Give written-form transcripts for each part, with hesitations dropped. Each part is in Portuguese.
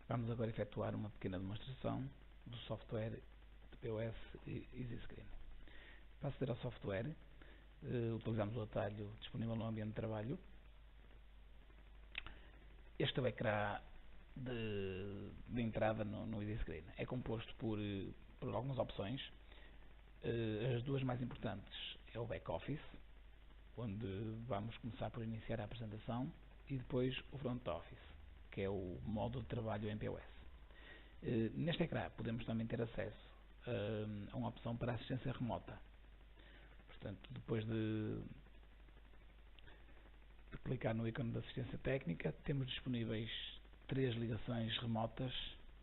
Vamos agora efetuar uma pequena demonstração do software de POS EasyScreen. Para aceder ao software, utilizamos o atalho disponível no ambiente de trabalho. Este é o ecrã de entrada no EasyScreen. É composto por algumas opções. As duas mais importantes é o back-office, onde vamos começar por iniciar a apresentação, e depois o front-office, que é o modo de trabalho em POS. Neste ecrã podemos também ter acesso a uma opção para assistência remota. Portanto, depois de clicar no ícone de assistência técnica, temos disponíveis 3 ligações remotas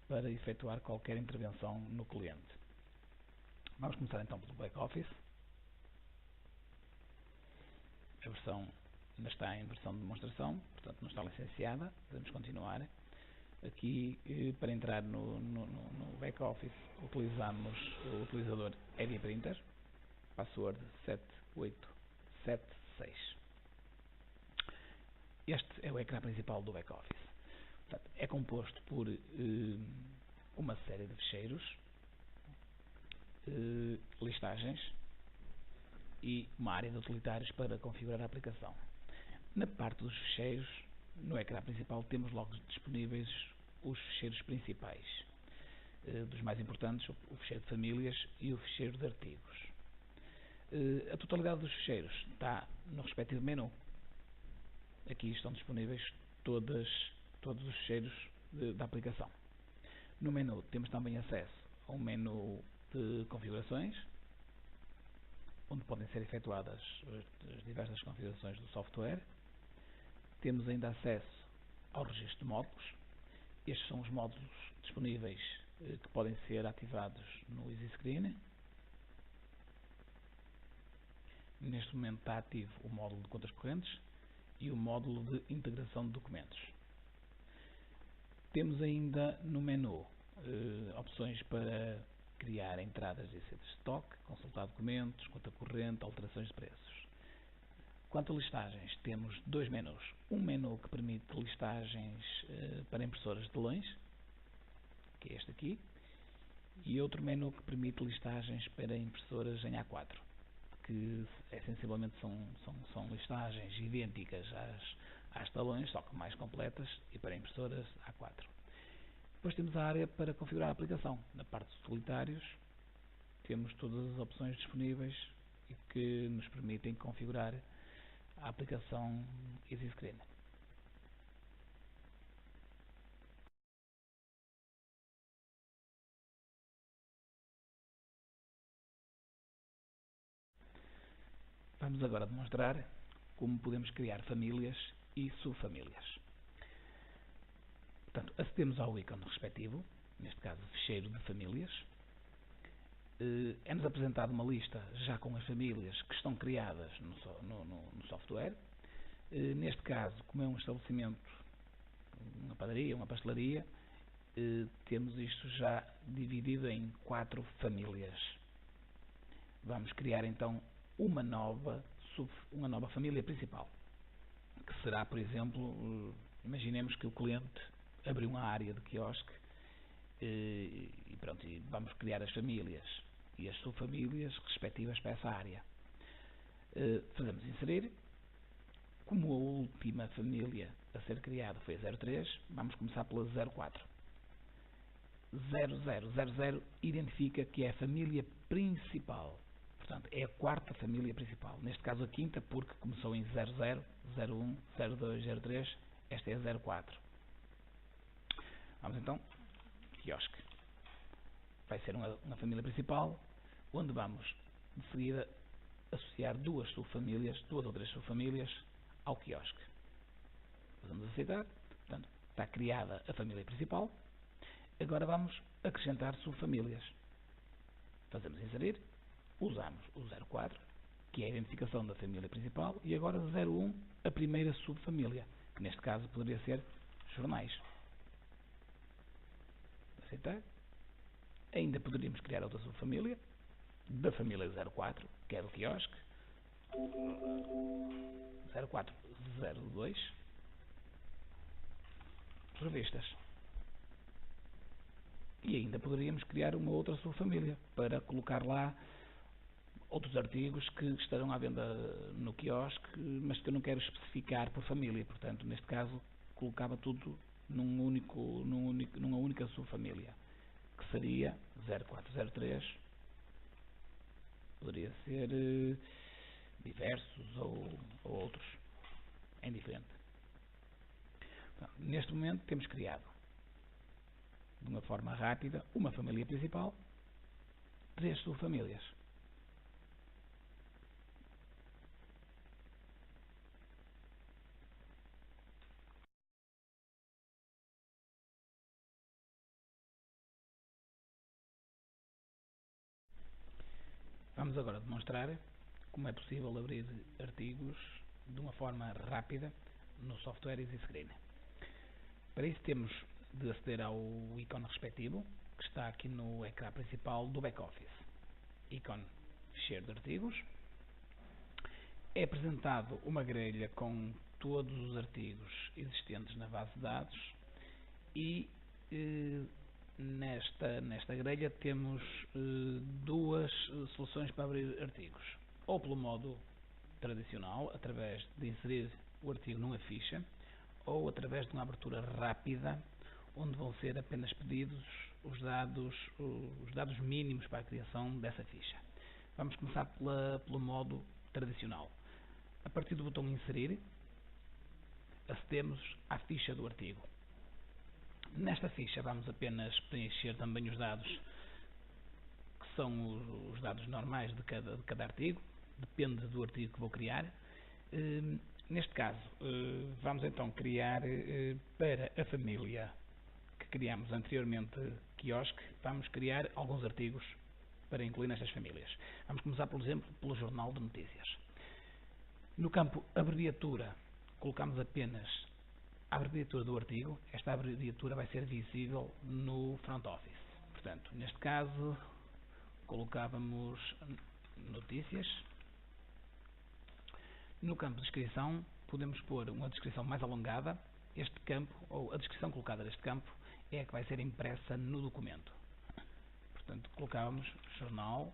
para efetuar qualquer intervenção no cliente. Vamos começar então pelo back-office. A versão ainda está em versão de demonstração, portanto não está licenciada. Podemos continuar. Aqui, para entrar no back-office, utilizamos o utilizador EasyPrinter, password 7876. Este é o ecrã principal do back-office. É composto por uma série de ficheiros, listagens e uma área de utilitários para configurar a aplicação. Na parte dos ficheiros, no ecrã principal, temos logo disponíveis os ficheiros principais. Dos mais importantes, o ficheiro de famílias e o ficheiro de artigos. A totalidade dos ficheiros está no respectivo menu. Aqui estão disponíveis todos os ficheiros da aplicação. No menu temos também acesso a um menu de configurações, onde podem ser efetuadas as diversas configurações do software. Temos ainda acesso ao registro de módulos. Estes são os módulos disponíveis que podem ser ativados no EasyScreen. Neste momento está ativo o módulo de contas correntes e o módulo de integração de documentos. Temos ainda no menu opções para criar entradas e saídas de stock, consultar documentos, conta corrente, alterações de preços. Quanto a listagens, temos dois menus. Um menu que permite listagens para impressoras de telões, que é este aqui, e outro menu que permite listagens para impressoras em A4, que sensivelmente são listagens idênticas às talões, só que mais completas, e para impressoras A4. Depois temos a área para configurar a aplicação. Na parte dos utilitários temos todas as opções disponíveis e que nos permitem configurar a aplicação EasyScreen. Vamos agora demonstrar como podemos criar famílias e subfamílias. Portanto, acedemos ao ícone respectivo, neste caso ficheiro de famílias. É-nos apresentada uma lista já com as famílias que estão criadas no software. Neste caso, como é um estabelecimento, uma padaria, uma pastelaria, temos isto já dividido em 4 famílias. Vamos criar então uma nova família principal, que será, por exemplo, imaginemos que o cliente abriu uma área de quiosque e pronto, e vamos criar as famílias e as subfamílias respectivas para essa área. Fazemos inserir. Como a última família a ser criada foi a 03, vamos começar pela 04. 0000 identifica que é a família principal. Portanto, é a 4ª família principal. Neste caso a 5ª, porque começou em 00, 01, 02, 03. Esta é a 04. Vamos então, quiosque. Vai ser uma família principal, onde vamos, de seguida, associar duas ou 3 subfamílias ao quiosque. Vamos aceitar. Portanto, está criada a família principal. Agora vamos acrescentar subfamílias. Fazemos inserir. Usamos o 04, que é a identificação da família principal, e agora 01, a primeira subfamília, que neste caso poderia ser jornais. Aceitar. Ainda poderíamos criar outra subfamília, da família 04, que é do quiosque. 0402, revistas. E ainda poderíamos criar uma outra subfamília para colocar lá outros artigos que estarão à venda no quiosque, mas que eu não quero especificar por família. Portanto, neste caso, colocava tudo numa única subfamília, que seria 0403, poderia ser diversos ou outros, é indiferente. Neste momento temos criado, de uma forma rápida, uma família principal, 3 subfamílias. Vamos agora demonstrar como é possível abrir artigos de uma forma rápida no software EasyScreen. Para isso temos de aceder ao ícone respectivo, que está aqui no ecrã principal do back-office. Ícone Ficheiro de Artigos. É apresentado uma grelha com todos os artigos existentes na base de dados e nesta grelha temos duas soluções para abrir artigos. Ou pelo modo tradicional, através de inserir o artigo numa ficha, ou através de uma abertura rápida, onde vão ser apenas pedidos os dados mínimos para a criação dessa ficha. Vamos começar pelo modo tradicional. A partir do botão Inserir, acedemos à ficha do artigo. Nesta ficha vamos apenas preencher também os dados que são os dados normais de cada artigo, depende do artigo que vou criar. Neste caso, vamos então criar para a família que criámos anteriormente, quiosque, vamos criar alguns artigos para incluir nestas famílias. Vamos começar, por exemplo, pelo Jornal de Notícias. No campo Abreviatura, colocamos apenas a abreviatura do artigo. Esta abreviatura vai ser visível no front office. Portanto, neste caso, colocávamos Notícias. No campo de descrição, podemos pôr uma descrição mais alongada. Este campo, ou a descrição colocada neste campo, é a que vai ser impressa no documento. Portanto, colocávamos Jornal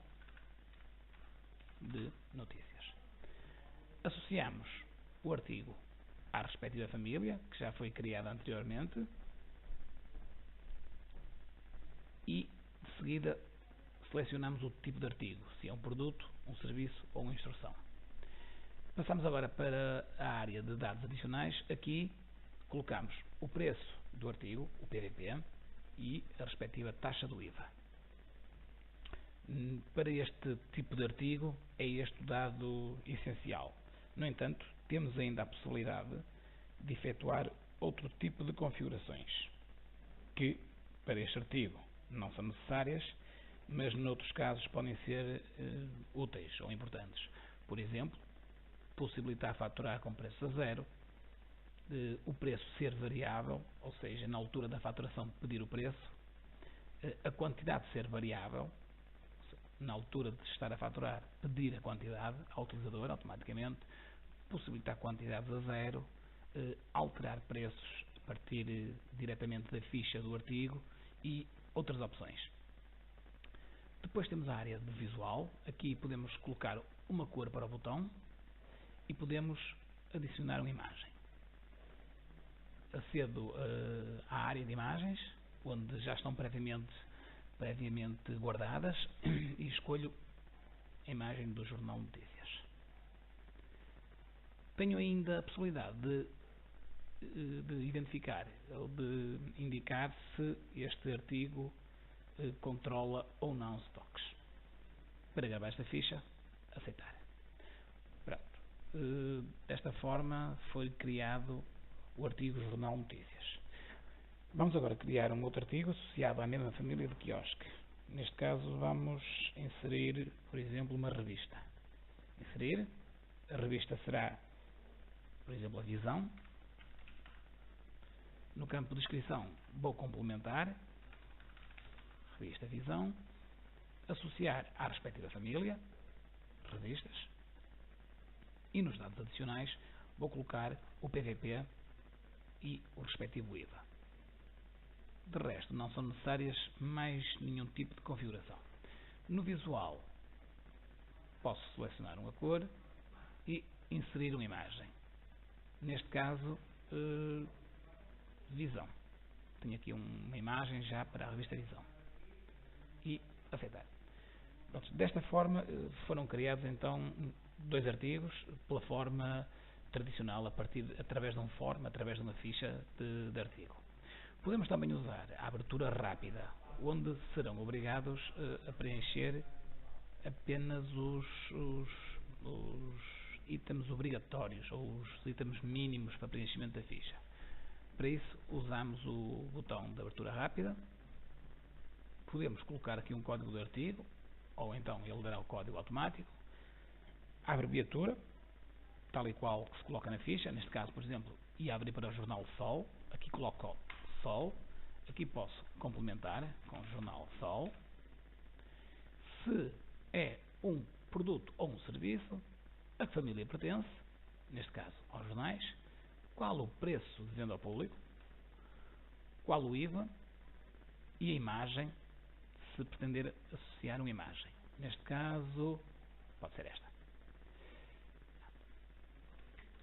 de Notícias. Associamos o artigo à respectiva família, que já foi criada anteriormente, e de seguida selecionamos o tipo de artigo, se é um produto, um serviço ou uma instrução. Passamos agora para a área de dados adicionais. Aqui colocamos o preço do artigo, o PVP, e a respectiva taxa do IVA. Para este tipo de artigo é este o dado essencial. No entanto, temos ainda a possibilidade de efetuar outro tipo de configurações que para este artigo não são necessárias, mas noutros casos podem ser úteis ou importantes. Por exemplo, possibilitar faturar com preço a zero, o preço ser variável, ou seja, na altura da faturação pedir o preço, a quantidade ser variável, na altura de estar a faturar pedir a quantidade ao utilizador automaticamente, possibilitar quantidades a zero, alterar preços a partir diretamente da ficha do artigo e outras opções. Depois temos a área de visual. Aqui podemos colocar uma cor para o botão e podemos adicionar uma imagem. Acedo à área de imagens, onde já estão previamente guardadas, e escolho a imagem do Jornal de Notícias. Tenho ainda a possibilidade de identificar ou de indicar se este artigo controla ou não stocks. Para gravar esta ficha, aceitar. Pronto. Desta forma foi criado o artigo Jornal Notícias. Vamos agora criar um outro artigo associado à mesma família de quiosque. Neste caso vamos inserir, por exemplo, uma revista. Inserir. A revista será, por exemplo, a Visão. No campo de descrição vou complementar, revista Visão, associar à respectiva família, revistas, e nos dados adicionais vou colocar o PVP e o respectivo IVA. De resto, não são necessárias mais nenhum tipo de configuração. No visual, posso selecionar uma cor e inserir uma imagem. Neste caso, Visão. Tenho aqui uma imagem já para a revista Visão. E aceitar. Pronto, desta forma foram criados então 2 artigos pela forma tradicional, através de um form, através de uma ficha de artigo. Podemos também usar a abertura rápida, onde serão obrigados a preencher apenas os itens obrigatórios ou os itens mínimos para preenchimento da ficha. Para isso usamos o botão de abertura rápida. Podemos colocar aqui um código de artigo, ou então ele dará o código automático. A abreviatura, tal e qual que se coloca na ficha, neste caso, por exemplo, ia abrir para o jornal Sol, aqui coloco Sol, aqui posso complementar com o jornal Sol. Se é um produto ou um serviço, a que família pertence, neste caso aos jornais, qual o preço de venda ao público, qual o IVA e a imagem, se pretender associar uma imagem. Neste caso, pode ser esta.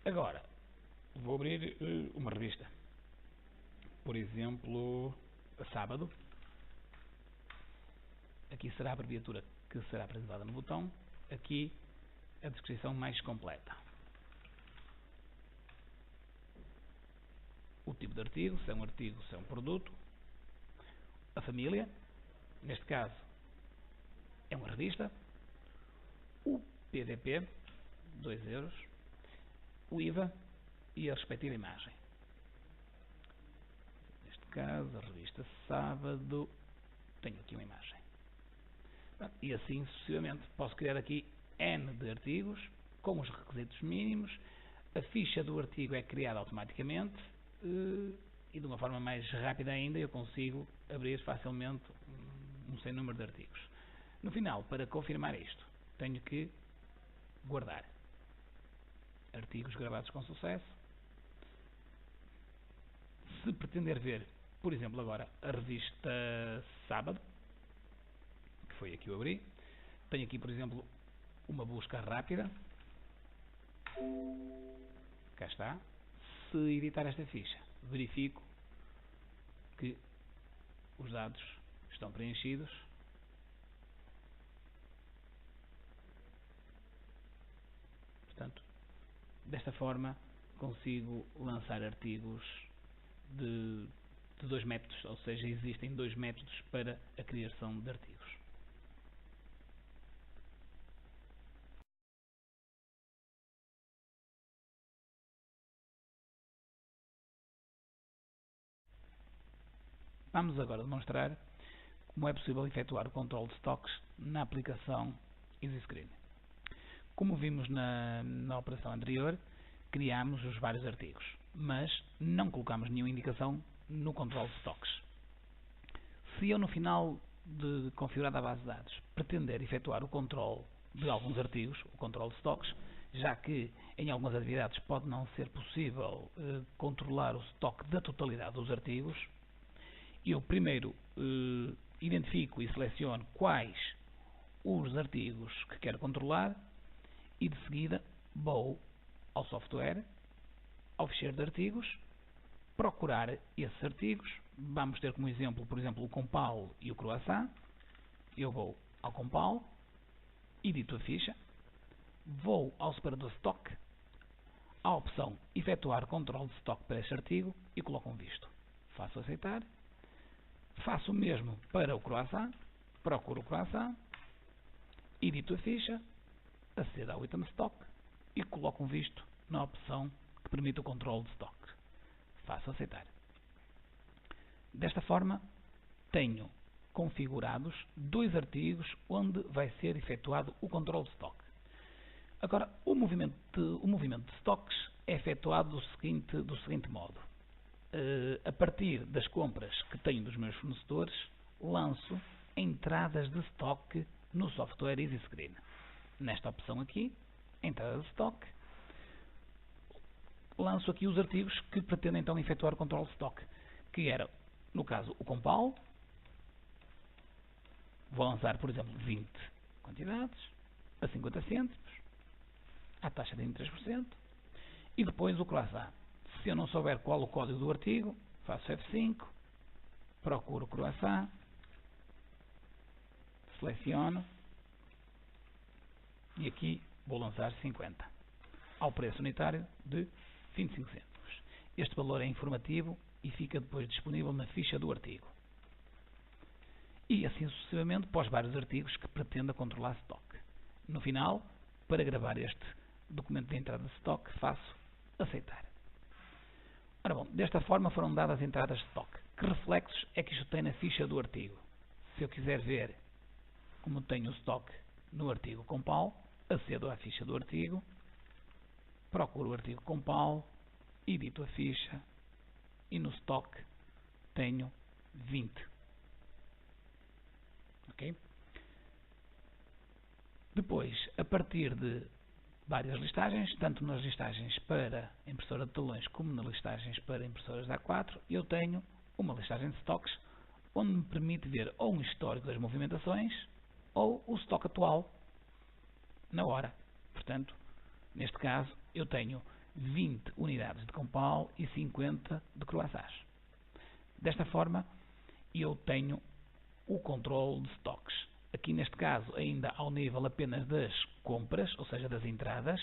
Agora, vou abrir uma revista. Por exemplo, a Sábado. Aqui será a abreviatura que será apresentada no botão. Aqui a descrição mais completa. O tipo de artigo, se é um artigo, se é um produto. A família, neste caso, é uma revista. O PDP, 2 euros. O IVA e a respectiva imagem. Neste caso, a revista Sábado, tenho aqui uma imagem. E assim sucessivamente. Posso criar aqui N de artigos, com os requisitos mínimos. A ficha do artigo é criada automaticamente e de uma forma mais rápida ainda eu consigo abrir facilmente um sem número de artigos. No final, para confirmar isto, tenho que guardar. Artigos gravados com sucesso. Se pretender ver, por exemplo, agora a revista Sábado, que foi aqui que eu abri, tenho aqui, por exemplo, uma busca rápida. Cá está. Se editar esta ficha, verifico que os dados estão preenchidos. Portanto, desta forma consigo lançar artigos de 2 métodos, ou seja, existem 2 métodos para a criação de artigos. Vamos agora demonstrar como é possível efetuar o controle de stocks na aplicação EasyScreen. Como vimos na operação anterior, criámos os vários artigos, mas não colocámos nenhuma indicação no controle de stocks. Se eu no final de configurada a base de dados pretender efetuar o controle de alguns artigos, o controle de stocks, já que em algumas atividades pode não ser possível controlar o estoque da totalidade dos artigos, eu primeiro identifico e seleciono quais os artigos que quero controlar e de seguida vou ao software, ao ficheiro de artigos, procurar esses artigos. Vamos ter como exemplo, por exemplo, o Compal e o Croissant. Eu vou ao Compal, edito a ficha, vou ao separador Stock, à opção Efetuar controle de stock para este artigo e coloco um visto. Faço aceitar. Faço o mesmo para o Croissant, procuro o Croissant, edito a ficha, acedo ao item Stock e coloco um visto na opção que permite o controle de stock. Faço aceitar. Desta forma, tenho configurados 2 artigos onde vai ser efetuado o controle de stock. Agora, o movimento de stocks é efetuado do seguinte modo. A partir das compras que tenho dos meus fornecedores, lanço entradas de stock no software EasyScreen. Nesta opção aqui, entrada de stock, lanço aqui os artigos que pretendem então efetuar o controle de stock, que era no caso o Compal, vou lançar, por exemplo, 20 quantidades a 50 cêntimos, à taxa de 23%, e depois o croissant. Se eu não souber qual o código do artigo, faço F5, procuro o croissant, seleciono, e aqui vou lançar 50, ao preço unitário de 25 cêntimos. Este valor é informativo e fica depois disponível na ficha do artigo. E assim sucessivamente para os vários artigos que pretenda controlar stock. No final, para gravar este documento de entrada de stock, faço aceitar. Ora bom, desta forma foram dadas as entradas de stock. Que reflexos é que isto tem na ficha do artigo? Se eu quiser ver como tenho o stock no artigo Compal, acedo à ficha do artigo, procuro o artigo Compal, edito a ficha e no stock tenho 20. Ok? Depois, a partir de várias listagens, tanto nas listagens para impressora de talões como nas listagens para impressoras A4, eu tenho uma listagem de stocks onde me permite ver ou um histórico das movimentações ou o stock atual na hora. Portanto, neste caso, eu tenho 20 unidades de Compal e 50 de croissants. Desta forma, eu tenho o controle de stocks. Aqui neste caso ainda ao nível apenas das compras, ou seja, das entradas.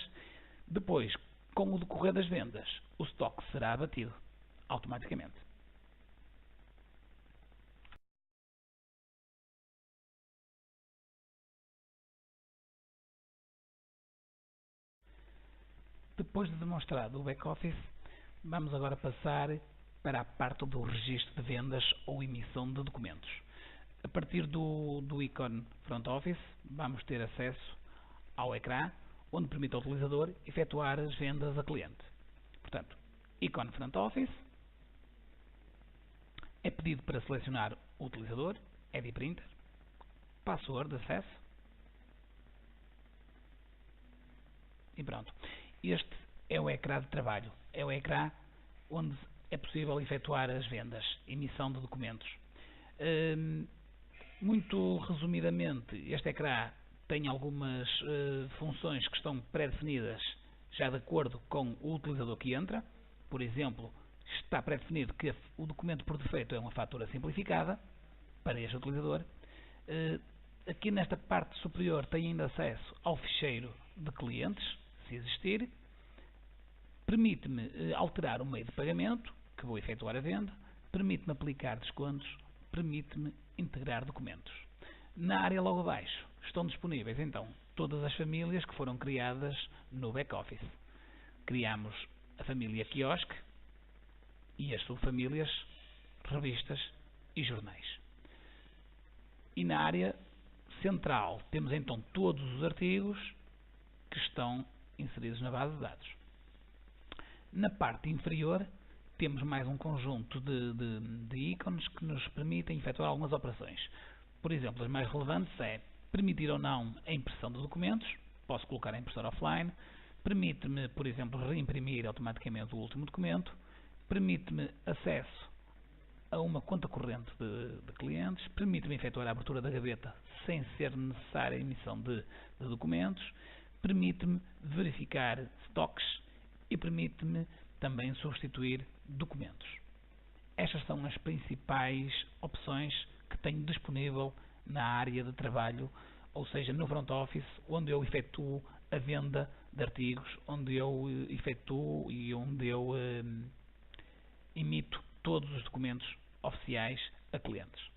Depois, com o decorrer das vendas, o stock será abatido automaticamente. Depois de demonstrado o back-office, vamos agora passar para a parte do registro de vendas ou emissão de documentos. A partir do ícone Front Office, vamos ter acesso ao ecrã, onde permite ao utilizador efetuar as vendas a cliente. Portanto, ícone Front Office, é pedido para selecionar o utilizador, Edit Printer, password de acesso, e pronto. Este é o ecrã de trabalho, é o ecrã onde é possível efetuar as vendas, emissão de documentos. Muito resumidamente, este ecrã tem algumas funções que estão pré-definidas já de acordo com o utilizador que entra. Por exemplo, está pré-definido que o documento por defeito é uma fatura simplificada para este utilizador. Aqui nesta parte superior tem ainda acesso ao ficheiro de clientes, se existir. Permite-me alterar o meio de pagamento, que vou efetuar a venda. Permite-me aplicar descontos. Permite-me integrar documentos. Na área logo abaixo estão disponíveis então todas as famílias que foram criadas no back-office. Criamos a família quiosque e as subfamílias revistas e jornais. E na área central temos então todos os artigos que estão inseridos na base de dados. Na parte inferior temos mais um conjunto de ícones que nos permitem efetuar algumas operações. Por exemplo, as mais relevantes é permitir ou não a impressão de documentos, posso colocar a impressora offline, permite-me, por exemplo, reimprimir automaticamente o último documento, permite-me acesso a uma conta corrente de clientes, permite-me efetuar a abertura da gaveta sem ser necessária a emissão de documentos, permite-me verificar stocks e permite-me também substituir documentos. Estas são as principais opções que tenho disponível na área de trabalho, ou seja, no front office, onde eu efetuo a venda de artigos, onde eu efetuo e onde eu emito todos os documentos oficiais a clientes.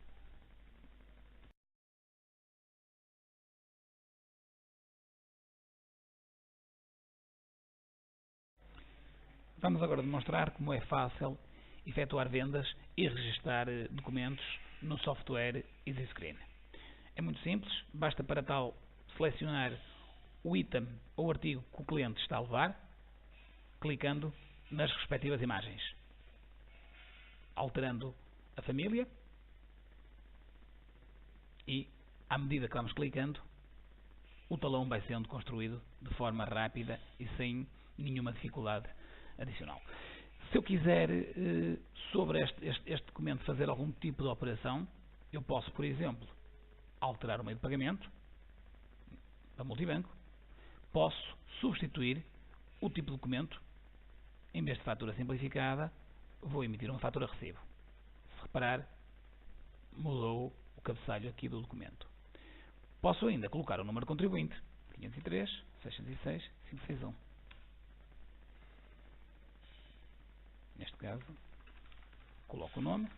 Vamos agora demonstrar como é fácil efetuar vendas e registrar documentos no software EasyScreen. É muito simples, basta para tal selecionar o item ou artigo que o cliente está a levar, clicando nas respectivas imagens, alterando a família e, à medida que vamos clicando, o talão vai sendo construído de forma rápida e sem nenhuma dificuldade adicional. Se eu quiser, sobre este documento, fazer algum tipo de operação, eu posso, por exemplo, alterar o meio de pagamento para multibanco, posso substituir o tipo de documento, em vez de fatura simplificada, vou emitir uma fatura recibo. Se reparar, mudou o cabeçalho aqui do documento. Posso ainda colocar o número de contribuinte, 503 606 561. Neste caso, coloco o nome.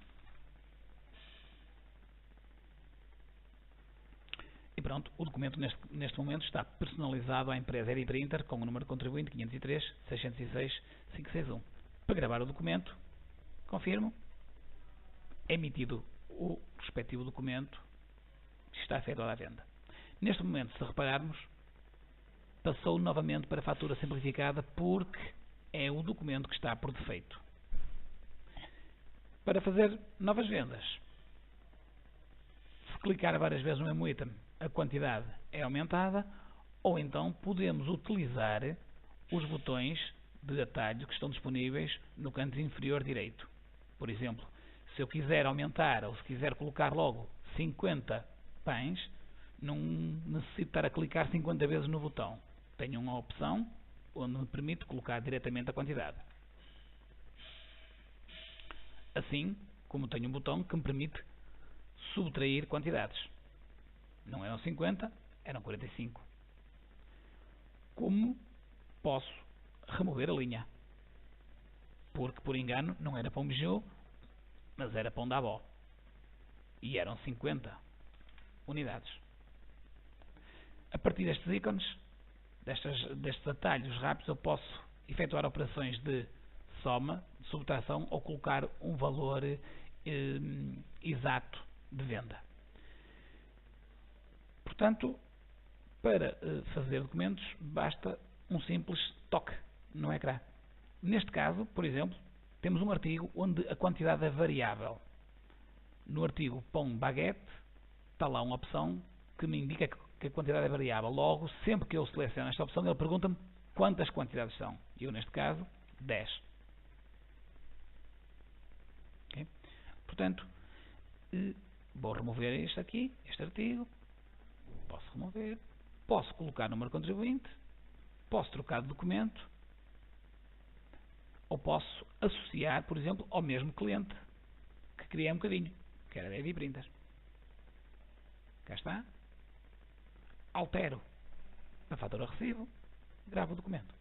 E pronto, o documento neste momento está personalizado à empresa Ediprinter com o número de contribuinte 503 606 561. Para gravar o documento, confirmo, é emitido o respectivo documento que está efetuada a venda. Neste momento, se repararmos, passou novamente para a fatura simplificada porque é o documento que está por defeito. Para fazer novas vendas, se clicar várias vezes no mesmo item, a quantidade é aumentada, ou então podemos utilizar os botões de atalho que estão disponíveis no canto inferior direito. Por exemplo, se eu quiser aumentar ou se quiser colocar logo 50 pães, não necessito estar a clicar 50 vezes no botão. Tenho uma opção onde me permite colocar diretamente a quantidade. Assim como tenho um botão que me permite subtrair quantidades. Não eram 50, eram 45. Como posso remover a linha? Porque por engano não era pão bijou, mas era pão da avó. E eram 50 unidades. A partir destes ícones, destes atalhos rápidos, eu posso efetuar operações de soma, de subtração ou colocar um valor exato de venda. Portanto, para fazer documentos basta um simples toque no ecrã. Neste caso, por exemplo, temos um artigo onde a quantidade é variável. No artigo pão baguete está lá uma opção que me indica que a quantidade é variável. Logo, sempre que eu seleciono esta opção, ele pergunta-me quantas quantidades são. Eu, neste caso, 10. Okay? Portanto, vou remover este aqui, este artigo. Posso remover. Posso colocar o número de contribuinte. Posso trocar de documento. Ou posso associar, por exemplo, ao mesmo cliente que criei um bocadinho, que era a Ediprinter. Cá está. Altero a fatura recibo, gravo o documento.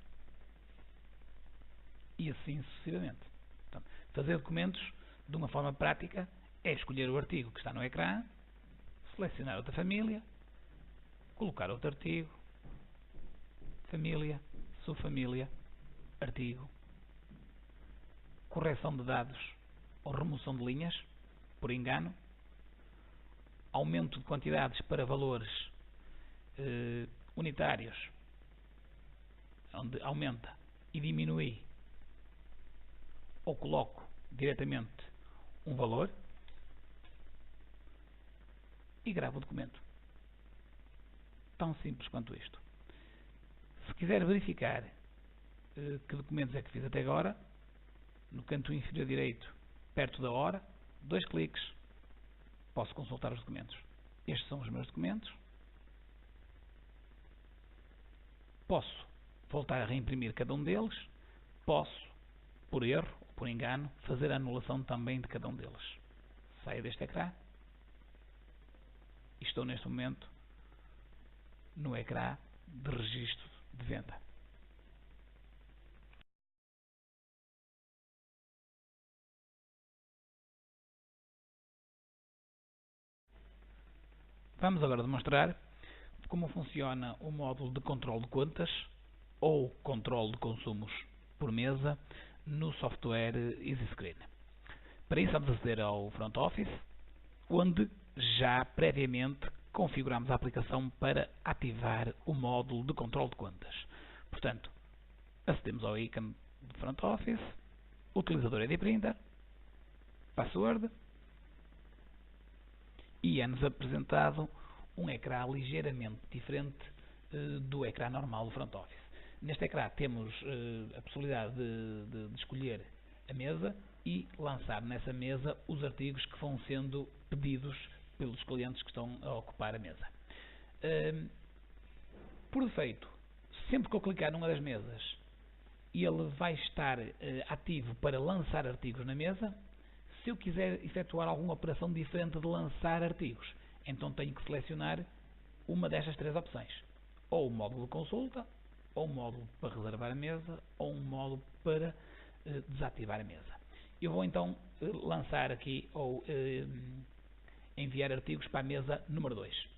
E assim sucessivamente. Portanto, fazer documentos de uma forma prática é escolher o artigo que está no ecrã, selecionar outra família, colocar outro artigo, família, subfamília, artigo, correção de dados ou remoção de linhas, por engano, aumento de quantidades para valores unitários, onde aumenta e diminui, ou coloco diretamente um valor e gravo o documento. Tão simples quanto isto. Se quiser verificar que documentos é que fiz até agora, no canto inferior direito, perto da hora, 2 cliques, posso consultar os documentos. Estes são os meus documentos. Posso voltar a reimprimir cada um deles. Posso, por erro ou por engano, fazer a anulação também de cada um deles. Saio deste ecrã e estou neste momento no ecrã de registro de venda. Vamos agora demonstrar como funciona o módulo de controle de contas ou controle de consumos por mesa no software EasyScreen. Para isso vamos aceder ao Front Office, onde já previamente configuramos a aplicação para ativar o módulo de controle de contas. Portanto, acedemos ao ícone de Front Office, utilizador Ediprinter, password, e é-nos apresentado um ecrã ligeiramente diferente do ecrã normal do Front Office. Neste ecrã temos a possibilidade de escolher a mesa e lançar nessa mesa os artigos que vão sendo pedidos pelos clientes que estão a ocupar a mesa. Por defeito, sempre que eu clicar numa das mesas, ele vai estar ativo para lançar artigos na mesa. Se eu quiser efetuar alguma operação diferente de lançar artigos, então tenho que selecionar uma destas três opções. Ou o módulo de consulta, ou um módulo para reservar a mesa, ou um módulo para desativar a mesa. Eu vou então lançar aqui ou enviar artigos para a mesa número 2.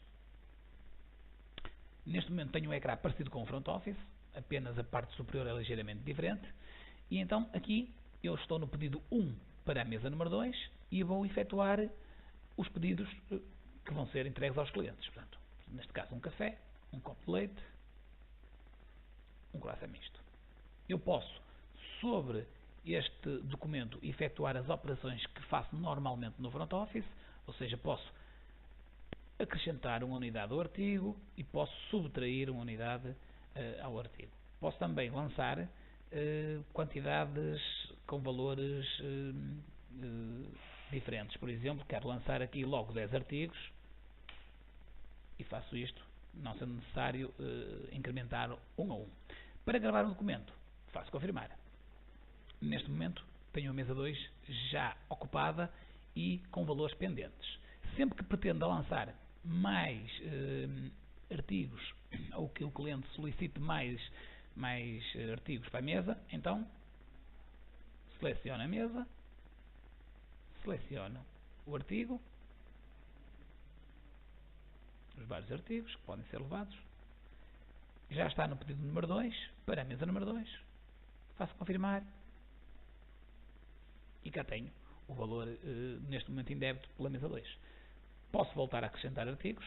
Neste momento tenho um ecrã parecido com o front office, apenas a parte superior é ligeiramente diferente. E então aqui eu estou no pedido 1 para a mesa número 2 e vou efetuar os pedidos que vão ser entregues aos clientes. Portanto, neste caso um café, um copo de leite, um croissant misto. Eu posso, sobre este documento, efetuar as operações que faço normalmente no front office, ou seja, posso acrescentar uma unidade ao artigo e posso subtrair uma unidade ao artigo. Posso também lançar quantidades com valores diferentes. Por exemplo, quero lançar aqui logo 10 artigos e faço isto, não sendo necessário incrementar um a um. Para gravar um documento, faço confirmar. Neste momento tenho a mesa 2 já ocupada e com valores pendentes. Sempre que pretenda lançar mais artigos ou que o cliente solicite mais artigos para a mesa, então seleciono a mesa, seleciono o artigo, os vários artigos que podem ser levados, já está no pedido número 2 para a mesa número 2, faço confirmar e cá tenho o valor neste momento em débito pela mesa 2. Posso voltar a acrescentar artigos,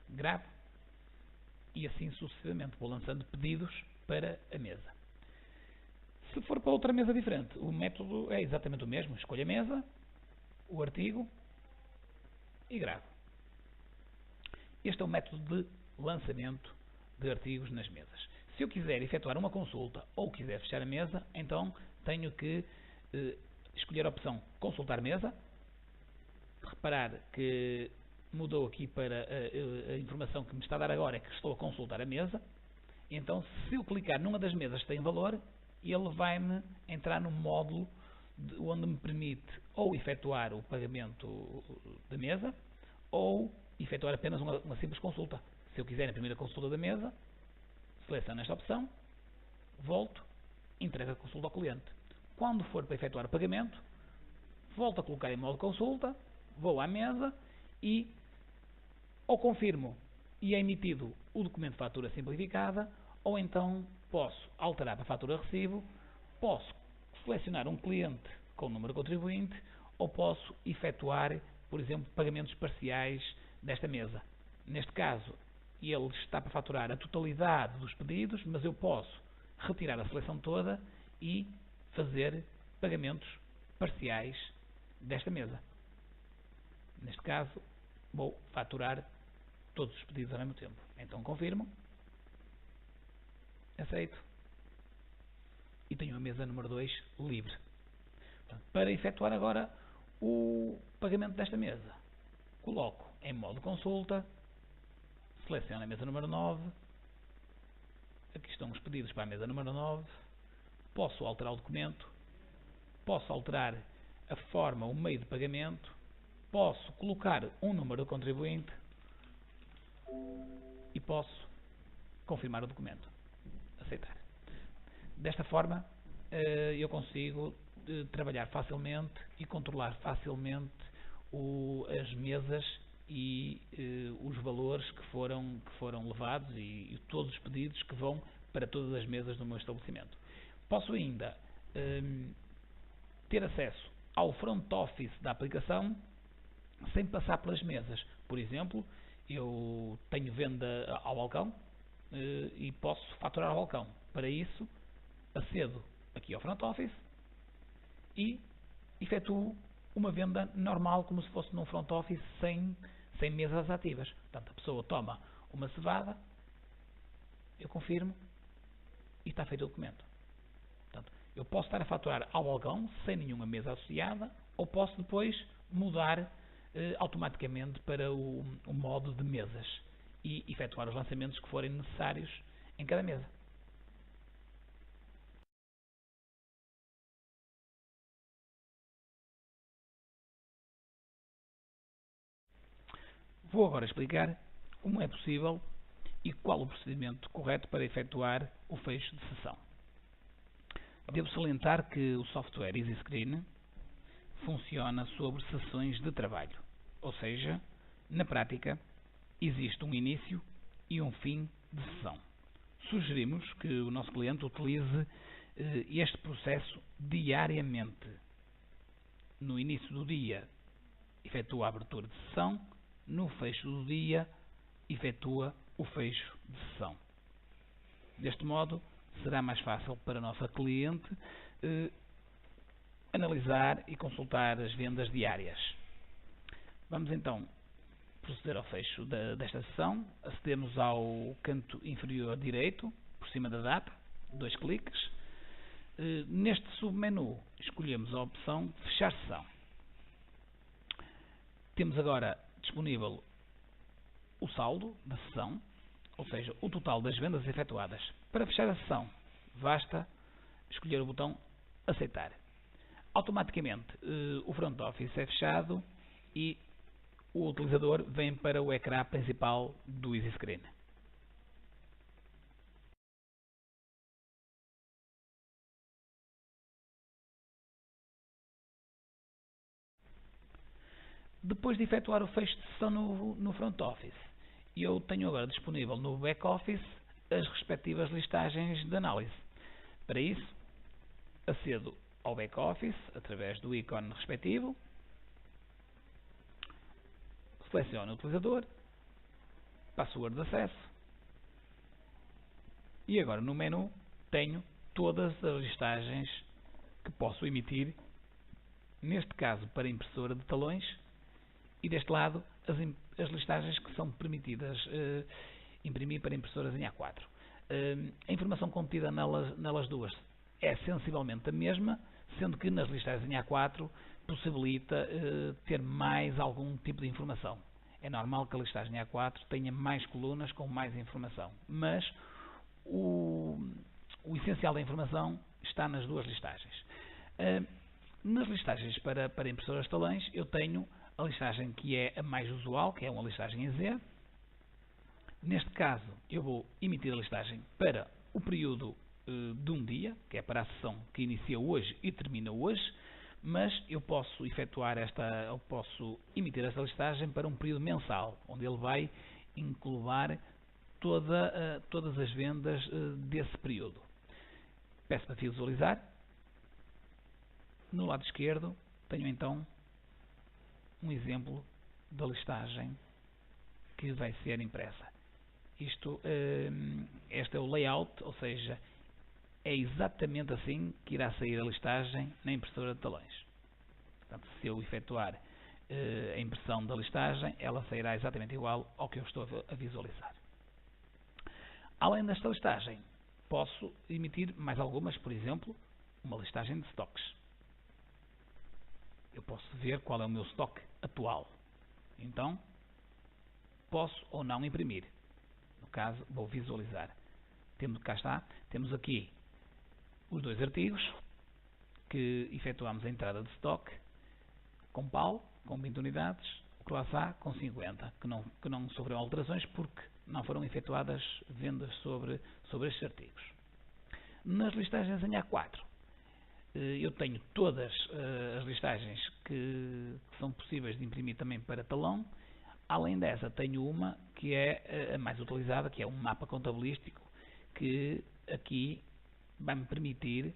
gravo e assim sucessivamente vou lançando pedidos para a mesa. Se for para outra mesa diferente, o método é exatamente o mesmo. Escolho a mesa, o artigo e gravo. Este é o método de lançamento de artigos nas mesas. Se eu quiser efetuar uma consulta ou quiser fechar a mesa, então tenho que escolher a opção consultar mesa. Reparar que mudou aqui para a informação que me está a dar agora é que estou a consultar a mesa. Então, se eu clicar numa das mesas que tem valor, ele vai-me entrar no módulo onde me permite ou efetuar o pagamento da mesa ou efetuar apenas uma simples consulta. Se eu quiser imprimir a consulta da mesa, seleciono esta opção, volto, entrego a consulta ao cliente. Quando for para efetuar o pagamento, volto a colocar em modo consulta, vou à mesa e ou confirmo e é emitido o documento de fatura simplificada, ou então posso alterar para fatura recibo, posso selecionar um cliente com o número contribuinte ou posso efetuar, por exemplo, pagamentos parciais desta mesa. Neste caso, ele está para faturar a totalidade dos pedidos, mas eu posso retirar a seleção toda e fazer pagamentos parciais desta mesa. Neste caso, vou faturar todos os pedidos ao mesmo tempo. Então confirmo, aceito e tenho a mesa número 2 livre. Portanto, para efetuar agora o pagamento desta mesa, coloco em modo consulta, seleciono a mesa número 9, aqui estão os pedidos para a mesa número 9, posso alterar o documento, posso alterar a forma, o meio de pagamento, posso colocar um número de contribuinte e posso confirmar o documento, aceitar. Desta forma eu consigo trabalhar facilmente e controlar facilmente as mesas e os valores que foram levados e todos os pedidos que vão para todas as mesas do meu estabelecimento. Posso ainda ter acesso ao front office da aplicação sem passar pelas mesas. Por exemplo, eu tenho venda ao balcão e posso faturar ao balcão. Para isso, acedo aqui ao front office e efetuo uma venda normal, como se fosse num front office sem mesas ativas. Portanto, a pessoa toma uma cevada, eu confirmo e está feito o documento. Portanto, Eu posso estar a faturar ao balcão sem nenhuma mesa associada, ou posso depois mudar automaticamente para o modo de mesas e efetuar os lançamentos que forem necessários em cada mesa. Vou agora explicar como é possível e qual o procedimento correto para efetuar o fecho de sessão. Devo salientar que o software EasyScreen funciona sobre sessões de trabalho, ou seja, na prática, existe um início e um fim de sessão. Sugerimos que o nosso cliente utilize este processo diariamente. No início do dia, efetua a abertura de sessão, no fecho do dia, efetua o fecho de sessão. Deste modo, será mais fácil para a nossa cliente analisar e consultar as vendas diárias. Vamos então proceder ao fecho desta sessão. Acedemos ao canto inferior direito, por cima da data, 2 cliques. Neste submenu escolhemos a opção fechar sessão. Temos agora disponível o saldo da sessão, ou seja, o total das vendas efetuadas. Para fechar a sessão, basta escolher o botão aceitar. Automaticamente o front office é fechado e o utilizador vem para o ecrã principal do EasyScreen. Depois de efetuar o fecho de sessão no front office, eu tenho agora disponível no back office as respectivas listagens de análise. Para isso, acedo ao back office através do ícone respectivo, seleciono o utilizador, password de acesso e agora no menu tenho todas as listagens que posso emitir, neste caso para impressora de talões, e deste lado as listagens que são permitidas imprimir para impressoras em A4. A informação contida nelas duas é sensivelmente a mesma, sendo que nas listagens em A4 possibilita ter mais algum tipo de informação. É normal que a listagem A4 tenha mais colunas com mais informação, mas o essencial da informação está nas duas listagens. Nas listagens para impressoras de talões eu tenho a listagem que é a mais usual, que é uma listagem em Z. Neste caso, eu vou emitir a listagem para o período de um dia, que é para a sessão que inicia hoje e termina hoje, mas eu posso emitir esta listagem para um período mensal, onde ele vai englobar todas as vendas desse período. Peço para visualizar. No lado esquerdo, tenho então um exemplo da listagem que vai ser impressa. Este é o layout, ou seja, é exatamente assim que irá sair a listagem na impressora de talões. Portanto, se eu efetuar a impressão da listagem, ela sairá exatamente igual ao que eu estou a visualizar. Além desta listagem, posso emitir mais algumas, por exemplo, uma listagem de stocks. Eu posso ver qual é o meu estoque atual. Então, posso ou não imprimir. No caso, vou visualizar. Cá está, temos aqui os 2 artigos que efetuamos a entrada de estoque com PAL, com 20 unidades, o Classe A com 50, que não sofreram alterações porque não foram efetuadas vendas sobre estes artigos. Nas listagens em A4, eu tenho todas as listagens que são possíveis de imprimir também para talão. Além dessa, tenho uma que é a mais utilizada, que é um mapa contabilístico, que aqui vai-me permitir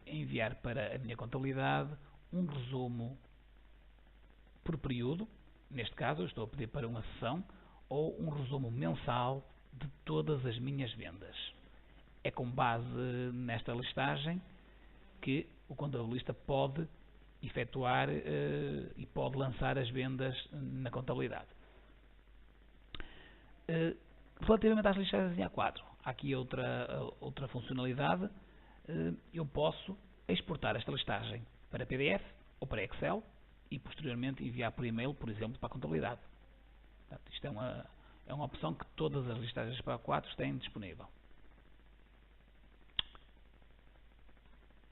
enviar para a minha contabilidade um resumo por período. Neste caso, eu estou a pedir para uma sessão, ou um resumo mensal de todas as minhas vendas. É com base nesta listagem que o contabilista pode efetuar e pode lançar as vendas na contabilidade. Relativamente às listagens em A4, há aqui outra funcionalidade. Eu posso exportar esta listagem para PDF ou para Excel e posteriormente enviar por e-mail, por exemplo, para a contabilidade. Portanto, isto é uma opção que todas as listagens para A4 têm disponível.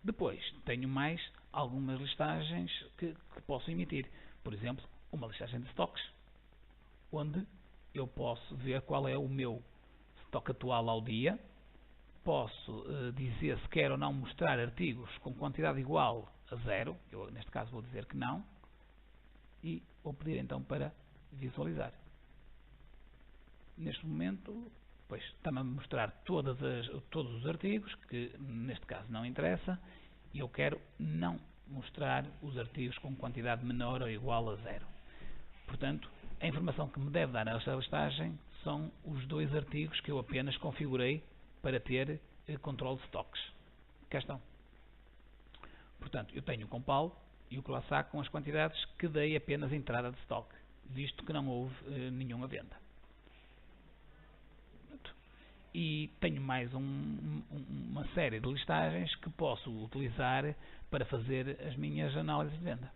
Depois, tenho mais algumas listagens que posso emitir. Por exemplo, uma listagem de stocks, onde eu posso ver qual é o meu estoque atual ao dia. Posso dizer se quero ou não mostrar artigos com quantidade igual a 0. Eu, neste caso, vou dizer que não. E vou pedir então para visualizar. Neste momento, pois, está-me a mostrar todos os artigos, que neste caso não interessa, e eu quero não mostrar os artigos com quantidade menor ou igual a 0. Portanto, a informação que me deve dar esta listagem são os 2 artigos que eu apenas configurei para ter controle de stocks. Cá estão. Portanto, eu tenho o compal e o croissant com as quantidades que dei apenas entrada de stock, visto que não houve nenhuma venda. E tenho mais uma série de listagens que posso utilizar para fazer as minhas análises de venda.